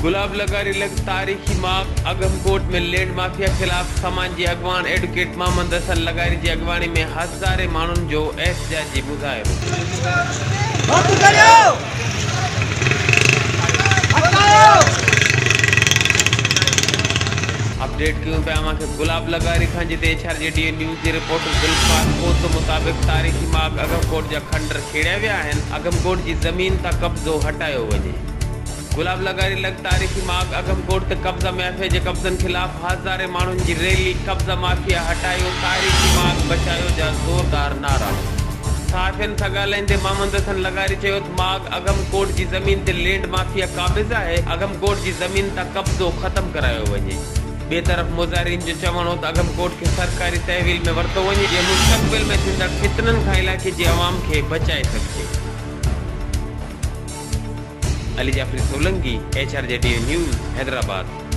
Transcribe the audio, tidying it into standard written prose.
गुलाब लगारी लग तारीखी माग अगमकोट में लैंड माफिया खिलाफ समाज जे अगवान एडवोकेट मोहम्मद हसन लगारी जी अगवानी में हज़ारे माण्हुनि जो एहतजाज जी मुज़ाहिरो। अपडेट क्यों पे आमा के गुलाब लगारी खां जिते HRJD न्यूज़ जी रिपोर्टर दिलफात पोस्ट मुताबिक तारीखी माग अगमकोट जा खंडर खेड़िया विया आहिनि। अगमकोट जी ज़मीन ता कब्ज़ो हटायो वञे। गुलाब लगारी लग तारीखी माग अगमकोट ते कब्ज़ा माफिया जे कब्ज़न खिलाफ हज़ारे माण्हुनि जी रैली कब्ज़ा माफिया हटायो तारीखी माग बचायो जा ज़ोरदार नारा। सहाफ़ियुनि सां ॻाल्हाईंदे मोहम्मद हसन लगारी चयो त माग अगमकोट जी ज़मीन ते लैंड माफिया क़ाबिज़ आहे। अगमकोट जी ज़मीन तां कब्ज़ो ख़त्म करायो वञे। ॿिए तरफ़ मुज़ाहिरीन जो चवणो त अगमकोट खे सरकारी तहवील में वरितो वञे जीअं मुस्तक़बिल में थींदड़ फितननि खां इलाइक़े जे अवाम खे बचाए सघिजे। Ali Jafri Solanki, HRJD news, Hyderabad.